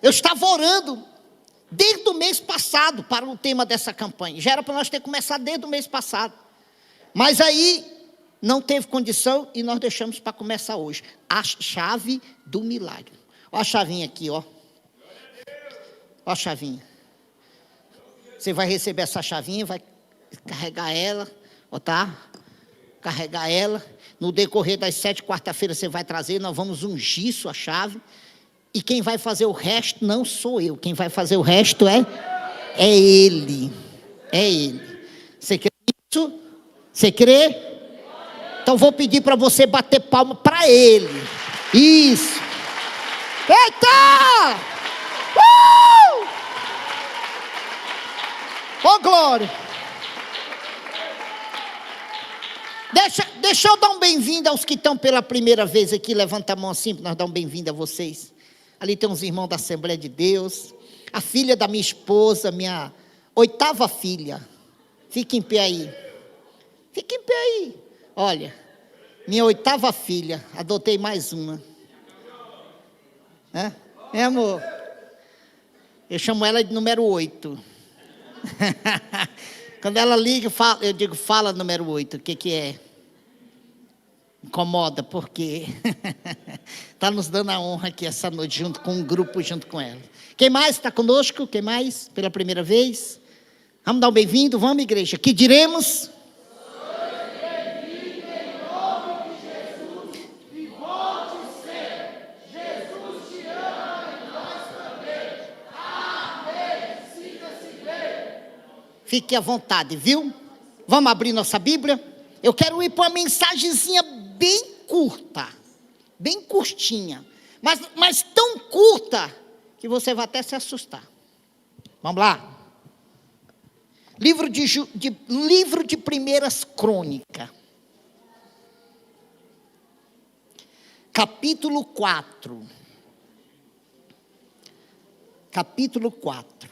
Eu estava orando desde o mês passado para o tema dessa campanha. Já era para nós ter começado desde o mês passado. Mas aí não teve condição e nós deixamos para começar hoje. A chave do milagre. Olha a chavinha aqui, ó. Olha a chavinha. Você vai receber essa chavinha, vai carregar ela, ó, tá? Carregar ela. No decorrer das 7 quarta-feiras você vai trazer, nós vamos ungir sua chave. E quem vai fazer o resto não sou eu. Quem vai fazer o resto é Ele. É Ele. Você crê nisso? Você crê? Então vou pedir para você bater palma para Ele. Isso. Eita! Oh, glória! Deixa eu dar um bem-vindo aos que estão pela primeira vez aqui. Levanta a mão assim para nós dar um bem-vindo a vocês. Ali tem uns irmãos da Assembleia de Deus. A filha da minha esposa, minha 8ª filha. Fica em pé aí. Fica em pé aí. Olha, minha 8ª filha. Adotei mais uma. É, amor? Eu chamo ela de número 8. Quando ela liga, eu digo, fala número 8, o que é? Incomoda, porque está nos dando a honra aqui essa noite, junto com um grupo, junto com ela. Quem mais está conosco? Quem mais? Pela primeira vez? Vamos dar um bem-vindo, vamos, igreja. Que diremos? Fique à vontade, viu? Vamos abrir nossa Bíblia? Eu quero ir para uma mensagenzinha bem curta, bem curtinha, mas tão curta que você vai até se assustar. Vamos lá? Livro de Primeiras Crônicas, capítulo 4. Capítulo 4.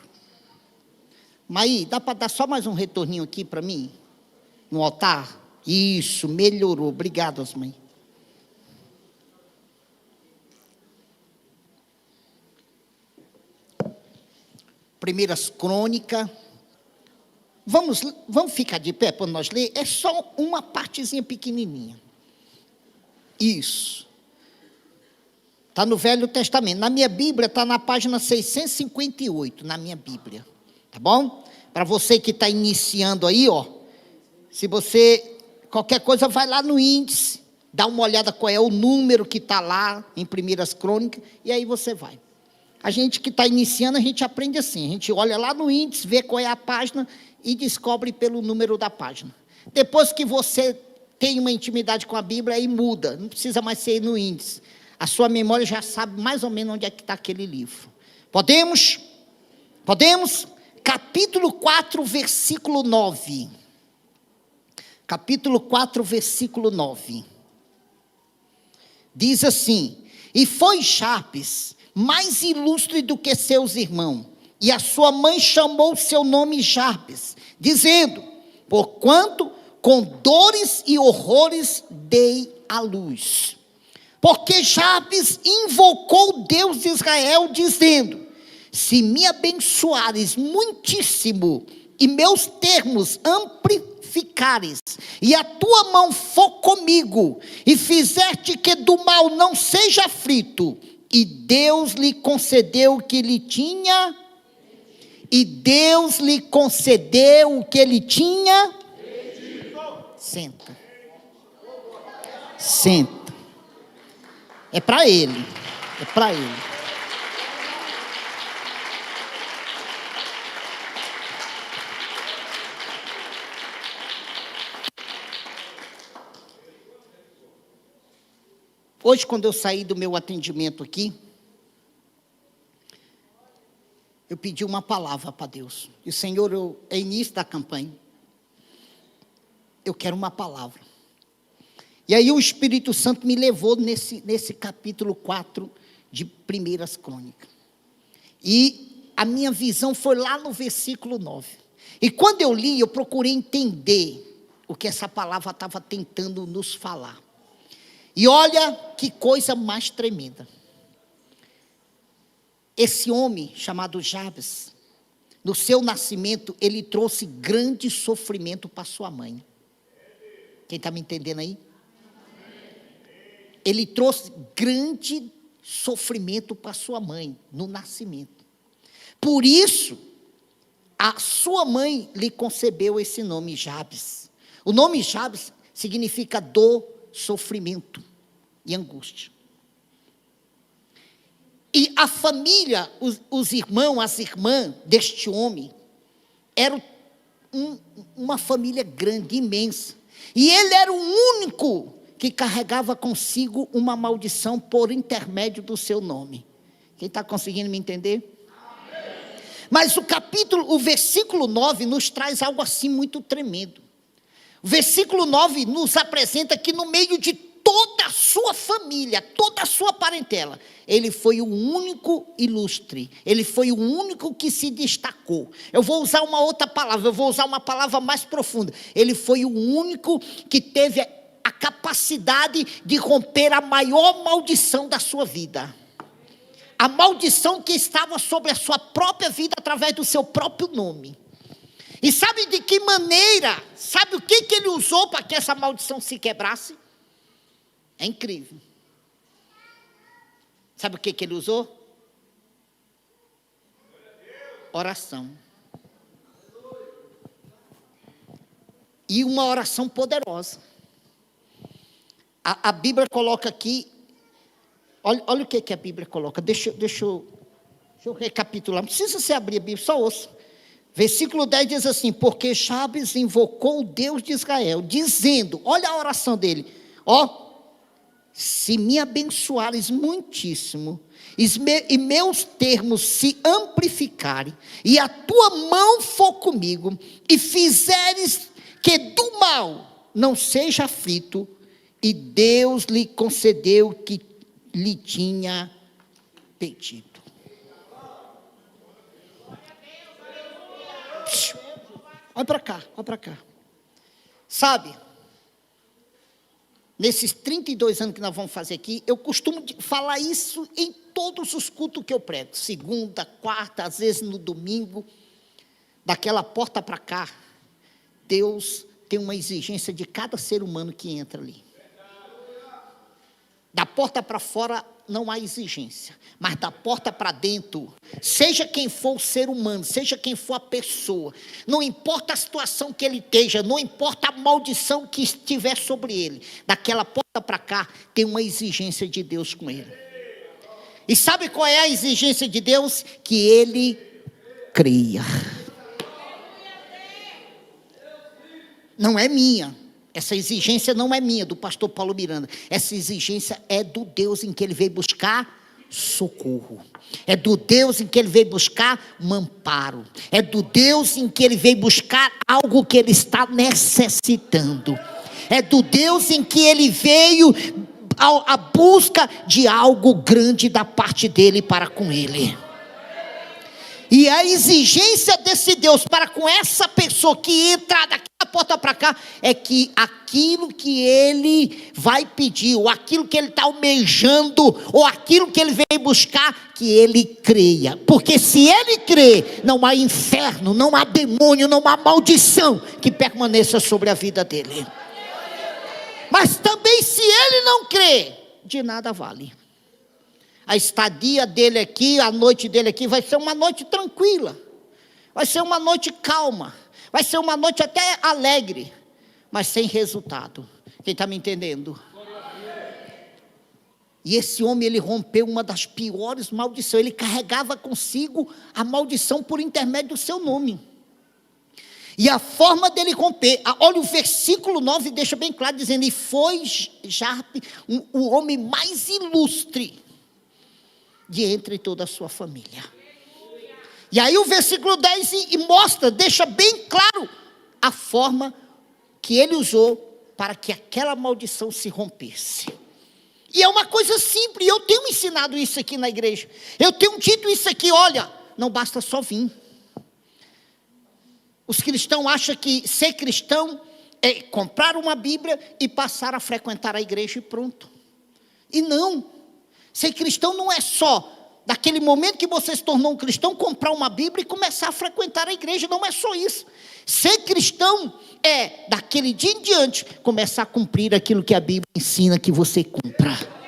Maí, dá para dar só mais um retorninho aqui para mim? No altar? Isso, melhorou. Obrigado, Osmãe. Primeiras Crônicas. Vamos ficar de pé para nós ler? É só uma partezinha pequenininha. Isso. Está no Velho Testamento. Na minha Bíblia está na página 658, na minha Bíblia. Tá bom? Para você que está iniciando aí, ó. Se você, qualquer coisa, vai lá no índice, dá uma olhada qual é o número que está lá em Primeiras Crônicas, e aí você vai. A gente que está iniciando, a gente aprende assim, a gente olha lá no índice, vê qual é a página e descobre pelo número da página. Depois que você tem uma intimidade com a Bíblia, aí muda, não precisa mais ser no índice. A sua memória já sabe mais ou menos onde é que está aquele livro. Podemos? Podemos? Capítulo 4, versículo 9. Capítulo 4, versículo 9. Diz assim: E foi Jabes mais ilustre do que seus irmãos, e a sua mãe chamou seu nome Jabes, dizendo: Porquanto com dores e horrores dei à luz. Porque Jabes invocou Deus de Israel, dizendo: Se me abençoares muitíssimo, e meus termos amplificares, e a tua mão for comigo, e fizeste que do mal não seja aflito, e Deus lhe concedeu o que ele tinha, Senta. Senta. É para ele. É para ele. Hoje, quando eu saí do meu atendimento aqui, eu pedi uma palavra para Deus. E Senhor, é início da campanha. Eu quero uma palavra. E aí o Espírito Santo me levou nesse capítulo 4 de Primeiras Crônicas. E a minha visão foi lá no versículo 9. E quando eu li, eu procurei entender o que essa palavra estava tentando nos falar. E olha que coisa mais tremenda. esse homem chamado Jabes, no seu nascimento, ele trouxe grande sofrimento para sua mãe. Quem está me entendendo aí? Ele trouxe grande sofrimento para sua mãe no nascimento. Por isso, a sua mãe lhe concebeu esse nome Jabes. O nome Jabes significa dor, sofrimento e angústia. E a família, os irmãos, as irmãs deste homem, eram uma família grande, imensa. E ele era o único que carregava consigo uma maldição por intermédio do seu nome. Quem está conseguindo me entender? Mas o versículo 9 nos traz algo assim muito tremendo. O versículo 9 nos apresenta que no meio de toda a sua família, toda a sua parentela, ele foi o único ilustre, ele foi o único que se destacou. Eu vou usar uma outra palavra, eu vou usar uma palavra mais profunda. Ele foi o único que teve a capacidade de romper a maior maldição da sua vida. A maldição que estava sobre a sua própria vida através do seu próprio nome. E sabe de que maneira, sabe o que ele usou para que essa maldição se quebrasse? É incrível. Sabe o que ele usou? Oração. E uma oração poderosa. A Bíblia coloca aqui, olha o que a Bíblia coloca, deixa eu recapitular, não precisa você abrir a Bíblia, só ouça. Versículo 10 diz assim: porque Jabes invocou o Deus de Israel, dizendo, olha a oração dele, se me abençoares muitíssimo, e meus termos se amplificarem, e a tua mão for comigo, e fizeres que do mal não seja aflito, e Deus lhe concedeu o que lhe tinha pedido. Olha para cá. Sabe, nesses 32 anos que nós vamos fazer aqui, eu costumo falar isso em todos os cultos que eu prego. Segunda, quarta, às vezes no domingo. Daquela porta para cá, Deus tem uma exigência de cada ser humano que entra ali. Da porta para fora não há exigência, mas da porta para dentro, seja quem for o ser humano, seja quem for a pessoa, não importa a situação que ele esteja, não importa a maldição que estiver sobre ele, daquela porta para cá tem uma exigência de Deus com ele. E sabe qual é a exigência de Deus? Que ele creia. Não é minha. Essa exigência não é minha, do pastor Paulo Miranda. Essa exigência é do Deus em que ele veio buscar socorro. É do Deus em que ele veio buscar um amparo. É do Deus em que ele veio buscar algo que ele está necessitando. É do Deus em que ele veio à busca de algo grande da parte dele para com ele. E a exigência desse Deus para com essa pessoa que entra daquela porta para cá, é que aquilo que ele vai pedir, ou aquilo que ele está almejando, ou aquilo que ele veio buscar, que ele creia. Porque se ele crê, não há inferno, não há demônio, não há maldição que permaneça sobre a vida dele. Mas também se ele não crê, de nada vale. A estadia dele aqui, a noite dele aqui, vai ser uma noite tranquila, vai ser uma noite calma, vai ser uma noite até alegre, mas sem resultado. Quem está me entendendo? E esse homem, ele rompeu uma das piores maldições. Ele carregava consigo a maldição por intermédio do seu nome. E a forma dele romper, olha o versículo 9, deixa bem claro, dizendo, e foi Jabes o homem mais ilustre de entre toda a sua família. E aí o versículo 10 mostra, deixa bem claro a forma que ele usou para que aquela maldição se rompesse. E é uma coisa simples, eu tenho ensinado isso aqui na igreja. Eu tenho dito isso aqui, olha, não basta só vir. Os cristãos acham que ser cristão é comprar uma Bíblia e passar a frequentar a igreja e pronto. E não. Ser cristão não é só daquele momento que você se tornou um cristão, comprar uma Bíblia e começar a frequentar a igreja. Não é só isso. Ser cristão é, daquele dia em diante, começar a cumprir aquilo que a Bíblia ensina que você cumpra.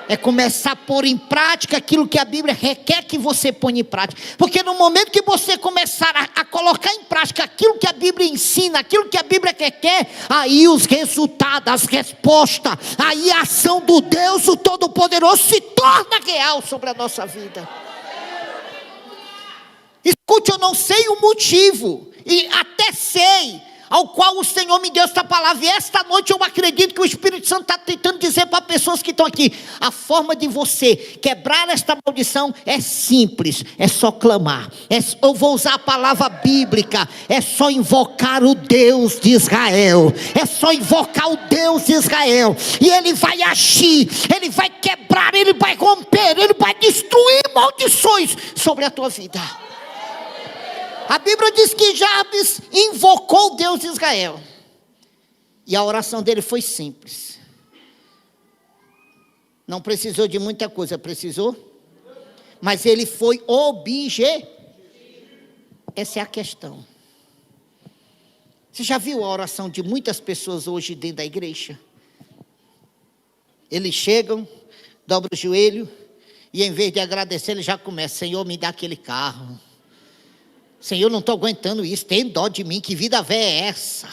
É começar a pôr em prática aquilo que a Bíblia requer que você ponha em prática. Porque no momento que você começar a colocar em prática aquilo que a Bíblia ensina, aquilo que a Bíblia requer, aí os resultados, as respostas, aí a ação do Deus, o Todo-Poderoso, se torna real sobre a nossa vida. Escute, eu não sei o motivo, e até sei, ao qual o Senhor me deu esta palavra, e esta noite eu acredito que o Espírito Santo está tentando dizer para pessoas que estão aqui, a forma de você quebrar esta maldição é simples, é só clamar, eu vou usar a palavra bíblica, é só invocar o Deus de Israel, é só invocar o Deus de Israel, e Ele vai agir, Ele vai quebrar, Ele vai romper, Ele vai destruir maldições sobre a tua vida. A Bíblia diz que Jabes invocou o Deus de Israel. E a oração dele foi simples. Não precisou de muita coisa, precisou? Mas ele foi objeto. Essa é a questão. Você já viu a oração de muitas pessoas hoje dentro da igreja? Eles chegam, dobram o joelho, e em vez de agradecer, eles já começam: Senhor, me dá aquele carro. Senhor, não estou aguentando isso, tem dó de mim, que vida velha é essa?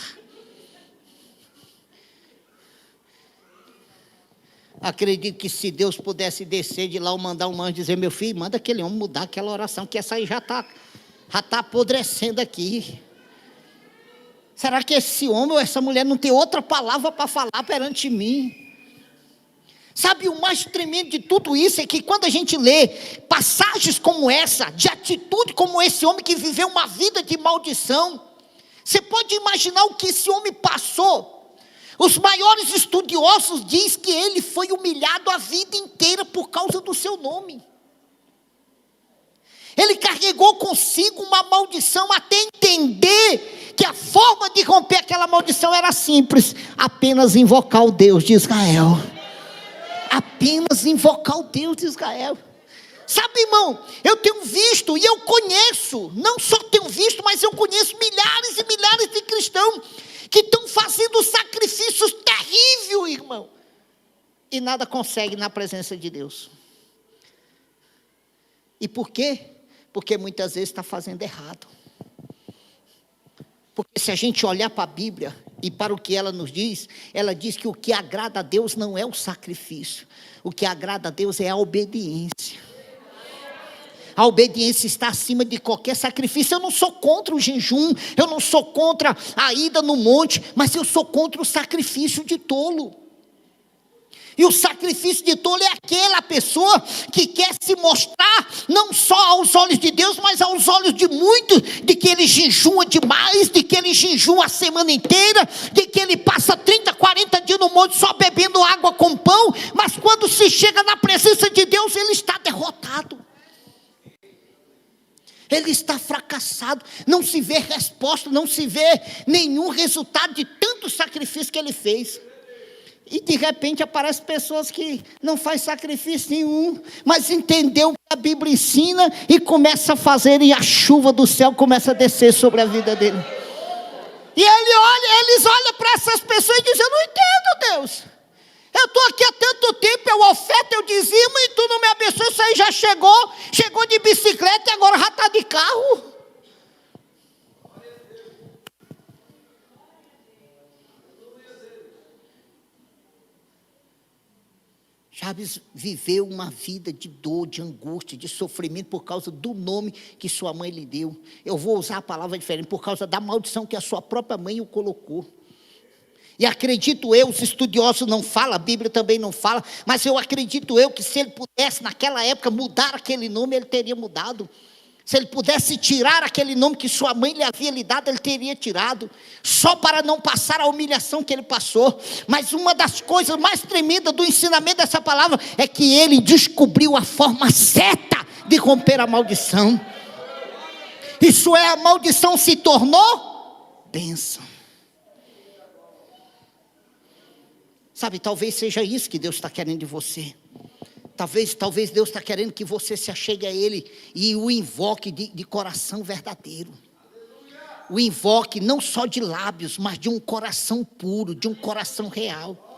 Acredito que se Deus pudesse descer de lá ou mandar um anjo dizer: meu filho, manda aquele homem mudar aquela oração, que essa aí já está apodrecendo aqui. Será que esse homem ou essa mulher não tem outra palavra para falar perante mim? Sabe, o mais tremendo de tudo isso é que quando a gente lê passagens como essa, de atitude como esse homem que viveu uma vida de maldição, você pode imaginar o que esse homem passou. Os maiores estudiosos dizem que ele foi humilhado a vida inteira por causa do seu nome. Ele carregou consigo uma maldição até entender que a forma de romper aquela maldição era simples: apenas invocar o Deus de Israel. Apenas invocar o Deus de Israel. Sabe, irmão, eu tenho visto e eu conheço, não só tenho visto, mas eu conheço milhares e milhares de cristãos que estão fazendo sacrifícios terríveis, irmão, e nada consegue na presença de Deus. E por quê? Porque muitas vezes está fazendo errado. Porque se a gente olhar para a Bíblia e para o que ela diz que o que agrada a Deus não é o sacrifício, o que agrada a Deus é a obediência. A obediência está acima de qualquer sacrifício. Eu não sou contra o jejum, eu não sou contra a ida no monte, mas eu sou contra o sacrifício de tolo. E o sacrifício de tolo é aquela pessoa que quer se mostrar, não só aos olhos de Deus, mas aos olhos de muitos, de que ele jejua demais, de que ele jejua a semana inteira, de que ele passa 30, 40 dias no monte só bebendo água com pão, mas quando se chega na presença de Deus, ele está derrotado. Ele está fracassado, não se vê resposta, não se vê nenhum resultado de tanto sacrifício que ele fez. E de repente aparecem pessoas que não fazem sacrifício nenhum, mas entendeu o que a Bíblia ensina e começa a fazer, e a chuva do céu começa a descer sobre a vida dele. E eles olham para essas pessoas e dizem: eu não entendo, Deus. Eu estou aqui há tanto tempo, eu oferto, eu dizimo e tu não me abençoa. Isso aí já chegou de bicicleta e agora já está de carro. Jabes viveu uma vida de dor, de angústia, de sofrimento por causa do nome que sua mãe lhe deu. Eu vou usar a palavra diferente, por causa da maldição que a sua própria mãe o colocou. E acredito eu, os estudiosos não falam, a Bíblia também não fala, mas eu acredito eu que se ele pudesse naquela época mudar aquele nome, ele teria mudado. Se ele pudesse tirar aquele nome que sua mãe lhe havia lhe dado, ele teria tirado, só para não passar a humilhação que ele passou. Mas uma das coisas mais tremendas do ensinamento dessa palavra é que ele descobriu a forma certa de romper a maldição. Isso é, a maldição se tornou bênção. Sabe, talvez seja isso que Deus está querendo de você. Talvez Deus está querendo que você se achegue a Ele e o invoque de coração verdadeiro. O invoque não só de lábios, mas de um coração puro, de um coração real.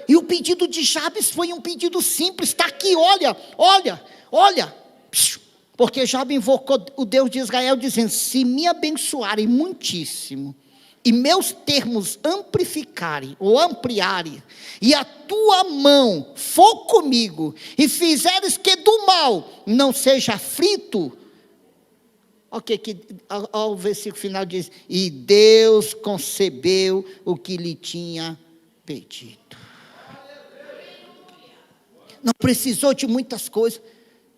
E o pedido de Jabes foi um pedido simples, está aqui, olha. Porque Jabes invocou o Deus de Israel, dizendo: se me abençoarem muitíssimo, e meus termos amplificarem ou ampliarem, e a tua mão for comigo, e fizeres que do mal não seja aflito. O versículo final diz: e Deus concebeu o que lhe tinha pedido. Não precisou de muitas coisas,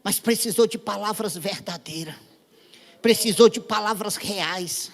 mas precisou de palavras verdadeiras, precisou de palavras reais,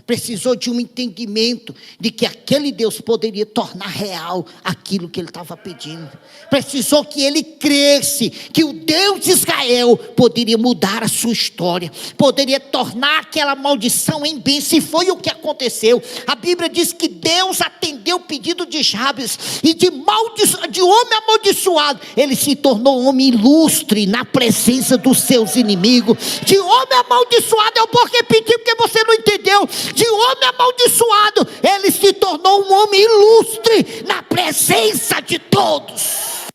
precisou de um entendimento de que aquele Deus poderia tornar real aquilo que ele estava pedindo. Precisou que ele cresce que o Deus de Israel poderia mudar a sua história, poderia tornar aquela maldição em bênção. E foi o que aconteceu. A Bíblia diz que Deus atendeu o pedido de Jabes, e de homem amaldiçoado ele se tornou um homem ilustre na presença dos seus inimigos. De homem amaldiçoado, eu vou repetir porque você não entendeu. De homem amaldiçoado, ele se tornou um homem ilustre na presença de todos.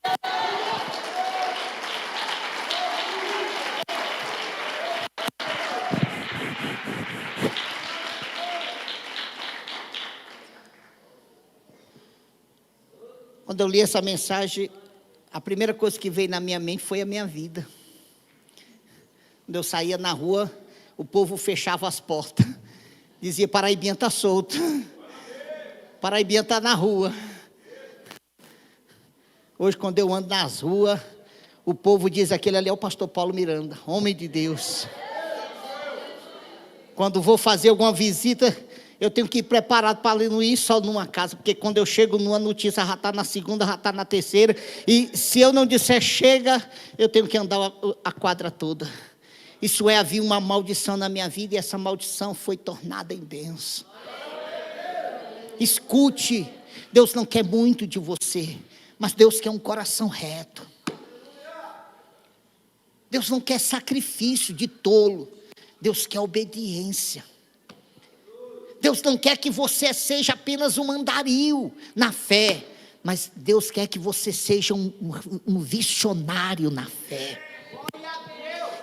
Quando eu li essa mensagem, a primeira coisa que veio na minha mente foi a minha vida. Quando eu saía na rua, o povo fechava as portas. Dizia: Paraibinha está solto, Paraibinha está na rua. Hoje, quando eu ando nas ruas, o povo diz: aquele ali é o pastor Paulo Miranda, homem de Deus. Quando vou fazer alguma visita, eu tenho que ir preparado para não ir só numa casa, porque quando eu chego numa notícia, já está na segunda, já está na terceira, e se eu não disser chega, eu tenho que andar a quadra toda. Isso havia uma maldição na minha vida, e essa maldição foi tornada em bênção. Escute, Deus não quer muito de você, mas Deus quer um coração reto. Deus não quer sacrifício de tolo, Deus quer obediência. Deus não quer que você seja apenas um andarilho na fé, mas Deus quer que você seja um visionário na fé.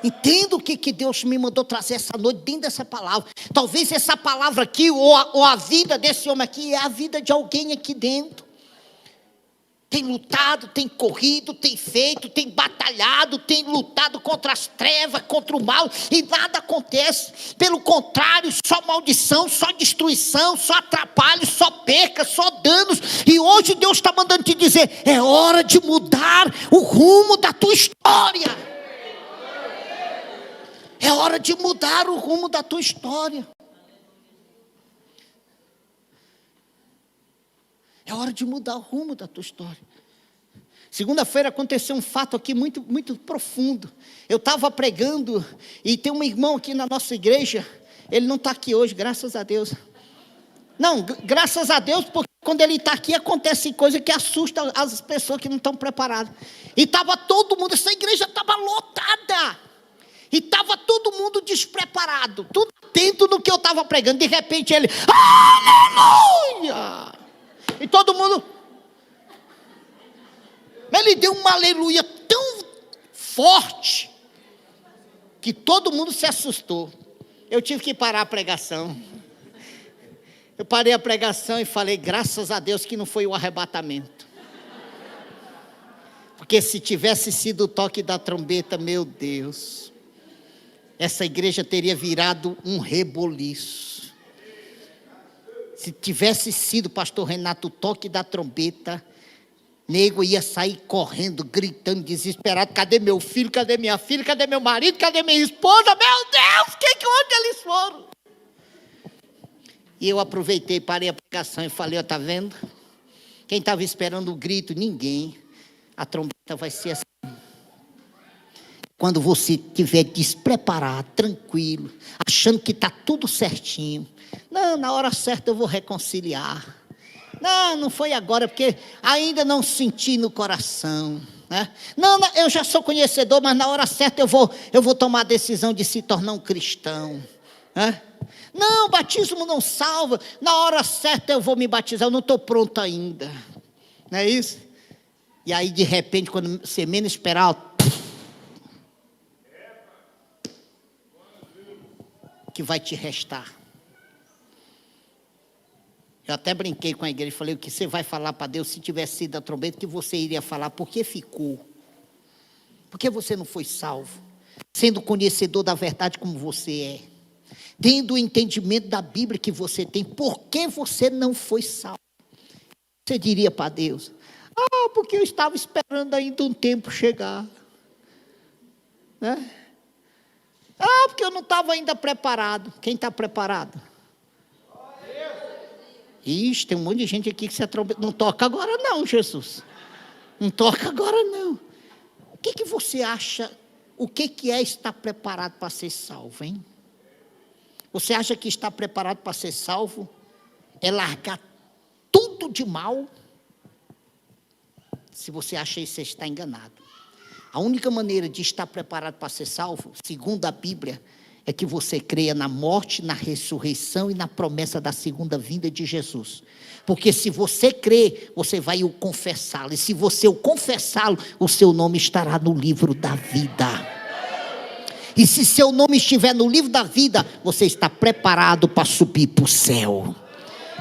Entendo o que Deus me mandou trazer essa noite dentro dessa palavra. Talvez essa palavra aqui, ou a vida desse homem aqui, é a vida de alguém aqui dentro. Tem lutado, tem corrido, tem feito, tem batalhado, tem lutado contra as trevas, contra o mal, e nada acontece. Pelo contrário, só maldição, só destruição, só atrapalho, só perca, só danos. E hoje Deus está mandando te dizer: é hora de mudar o rumo da tua história. É hora de mudar o rumo da tua história. É hora de mudar o rumo da tua história. Segunda-feira aconteceu um fato aqui muito, muito profundo. Eu estava pregando e tem um irmão aqui na nossa igreja. Ele não está aqui hoje, graças a Deus. Não, graças a Deus, porque quando ele está aqui acontece coisa que assusta as pessoas que não estão preparadas. E estava todo mundo, essa igreja estava lotada. E estava todo mundo despreparado, tudo atento no que eu estava pregando. De repente ele: aleluia! E todo mundo... Ele deu uma aleluia tão forte que todo mundo se assustou. Eu tive que parar a pregação. Eu parei a pregação e falei: graças a Deus que não foi o arrebatamento. Porque se tivesse sido o toque da trombeta, meu Deus, essa igreja teria virado um reboliço. Se tivesse sido, pastor Renato, o toque da trombeta, nego ia sair correndo, gritando, desesperado: cadê meu filho, cadê minha filha, cadê meu marido, cadê minha esposa? Meu Deus, onde eles foram? E eu aproveitei, parei a pregação e falei: ó, tá vendo? Quem estava esperando o grito? Ninguém. A trombeta vai ser assim. Quando você estiver despreparado, tranquilo, achando que está tudo certinho. Não, na hora certa eu vou reconciliar. Não foi agora, porque ainda não senti no coração. Não, não, eu já sou conhecedor, mas na hora certa eu vou tomar a decisão de se tornar um cristão. Não, batismo não salva, na hora certa eu vou me batizar, eu não estou pronto ainda. Não é isso? E aí, de repente, quando você menos esperar, que vai te restar. Eu até brinquei com a igreja, falei, o que você vai falar para Deus, se tivesse sido a trombeta, que você iria falar, por que ficou? Por que você não foi salvo? Sendo conhecedor da verdade como você é, tendo o entendimento da Bíblia que você tem, por que você não foi salvo? Você diria para Deus, porque eu estava esperando ainda um tempo chegar. Porque eu não estava ainda preparado. Quem está preparado? Ixi, tem um monte de gente aqui que se trombeta. Não toca agora não, Jesus. Não toca agora não. O que você acha? O que é estar preparado para ser salvo, hein? Você acha que estar preparado para ser salvo é largar tudo de mal? Se você acha isso, você está enganado. A única maneira de estar preparado para ser salvo, segundo a Bíblia, é que você creia na morte, na ressurreição e na promessa da segunda vinda de Jesus. Porque se você crê, você vai o confessá-lo. E se você o confessá-lo, o seu nome estará no livro da vida. E se seu nome estiver no livro da vida, você está preparado para subir para o céu.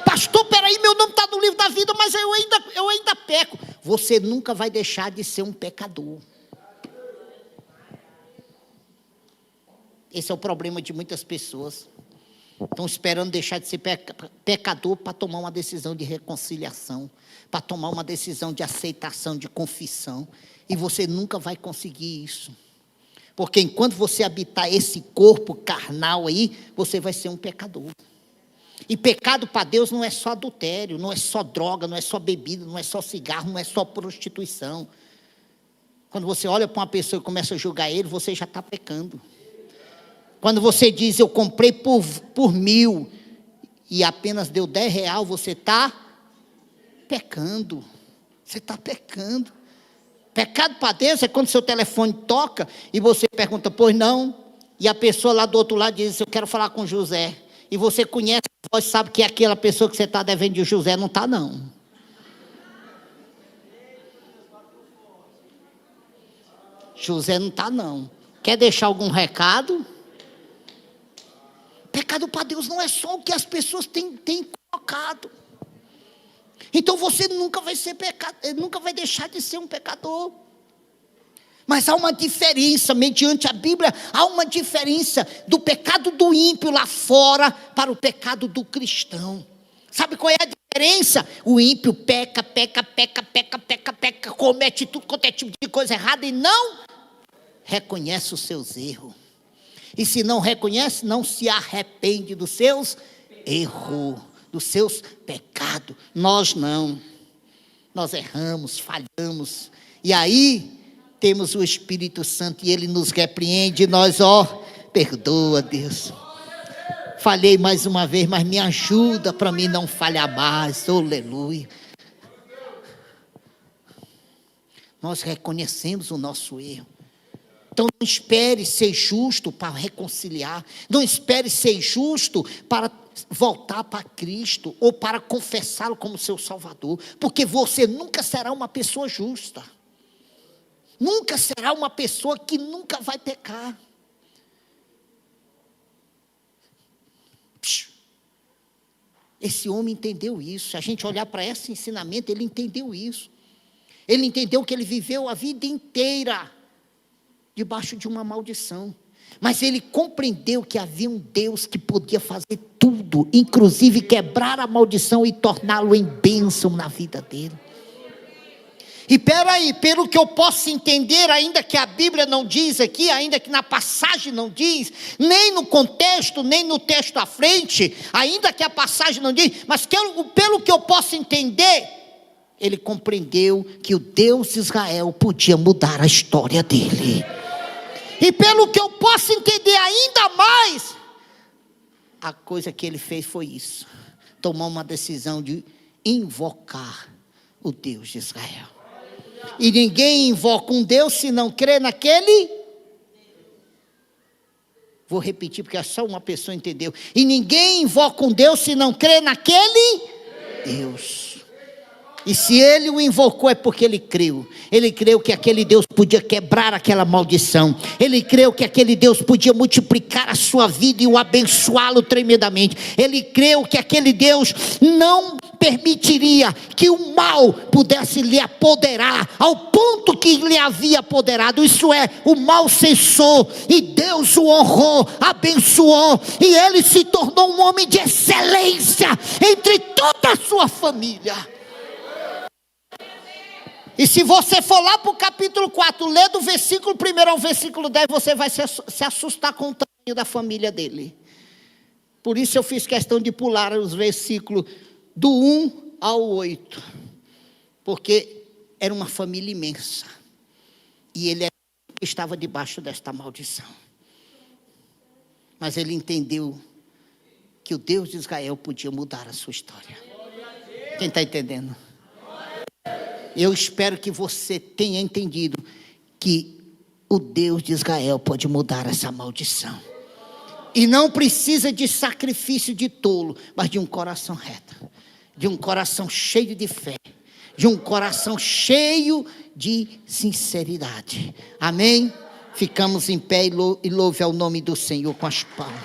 Pastor, peraí, meu nome está no livro da vida, mas eu ainda peco. Você nunca vai deixar de ser um pecador. Esse é o problema de muitas pessoas. Estão esperando deixar de ser pecador para tomar uma decisão de reconciliação, para tomar uma decisão de aceitação, de confissão. E você nunca vai conseguir isso. Porque enquanto você habitar esse corpo carnal aí, você vai ser um pecador. E pecado para Deus não é só adultério, não é só droga, não é só bebida, não é só cigarro, não é só prostituição. Quando você olha para uma pessoa e começa a julgar ele, você já está pecando. Quando você diz, eu comprei por 1.000 e apenas deu R$10, você está pecando. Você está pecando. Pecado para Deus é quando seu telefone toca e você pergunta, pois não? E a pessoa lá do outro lado diz, eu quero falar com José. E você conhece a voz, sabe que é aquela pessoa que você está devendo de José, não está não. José não está não. Quer deixar algum recado? Pecado para Deus não é só o que as pessoas têm colocado. Então você nunca vai ser nunca vai deixar de ser um pecador. Mas há uma diferença, mediante a Bíblia, há uma diferença do pecado do ímpio lá fora para o pecado do cristão. Sabe qual é a diferença? O ímpio peca, comete tudo quanto é tipo de coisa errada e não reconhece os seus erros. E se não reconhece, não se arrepende dos seus erros, dos seus pecados. Nós não. Nós erramos, falhamos. E aí temos o Espírito Santo e Ele nos repreende. E nós, perdoa, Deus. Falhei mais uma vez, mas me ajuda para mim não falhar mais. Aleluia. Nós reconhecemos o nosso erro. Então não espere ser justo para reconciliar. Não espere ser justo para voltar para Cristo ou para confessá-lo como seu Salvador. Porque você nunca será uma pessoa justa. Nunca será uma pessoa que nunca vai pecar. Esse homem entendeu isso. Se a gente olhar para esse ensinamento, ele entendeu isso. Ele entendeu que ele viveu a vida inteira debaixo de uma maldição. Mas ele compreendeu que havia um Deus que podia fazer tudo, inclusive quebrar a maldição e torná-lo em bênção na vida dele. E peraí, pelo que eu posso entender, ainda que a Bíblia não diz aqui, ainda que na passagem não diz, nem no contexto, nem no texto à frente, ainda que a passagem não diz, mas pelo que eu posso entender, ele compreendeu que o Deus de Israel podia mudar a história dele. E pelo que eu posso entender ainda mais, a coisa que ele fez foi isso: tomar uma decisão de invocar o Deus de Israel. E ninguém invoca um Deus se não crê naquele. Vou repetir porque só uma pessoa entendeu. E ninguém invoca um Deus se não crê naquele Deus. E se ele o invocou é porque ele creu. Ele creu que aquele Deus podia quebrar aquela maldição. Ele creu que aquele Deus podia multiplicar a sua vida e o abençoá-lo tremendamente. Ele creu que aquele Deus não permitiria que o mal pudesse lhe apoderar ao ponto que lhe havia apoderado. Isso é, o mal cessou e Deus o honrou, abençoou, e ele se tornou um homem de excelência entre toda a sua família. E se você for lá para o capítulo 4, ler do versículo 1 ao versículo 10, você vai se assustar com o tamanho da família dele. Por isso eu fiz questão de pular os versículos do 1 ao 8. Porque era uma família imensa. E ele estava debaixo desta maldição. Mas ele entendeu que o Deus de Israel podia mudar a sua história. Quem está entendendo? Eu espero que você tenha entendido que o Deus de Israel pode mudar essa maldição. E não precisa de sacrifício de tolo, mas de um coração reto, de um coração cheio de fé, de um coração cheio de sinceridade. Amém? Ficamos em pé e louve ao nome do Senhor com as palmas.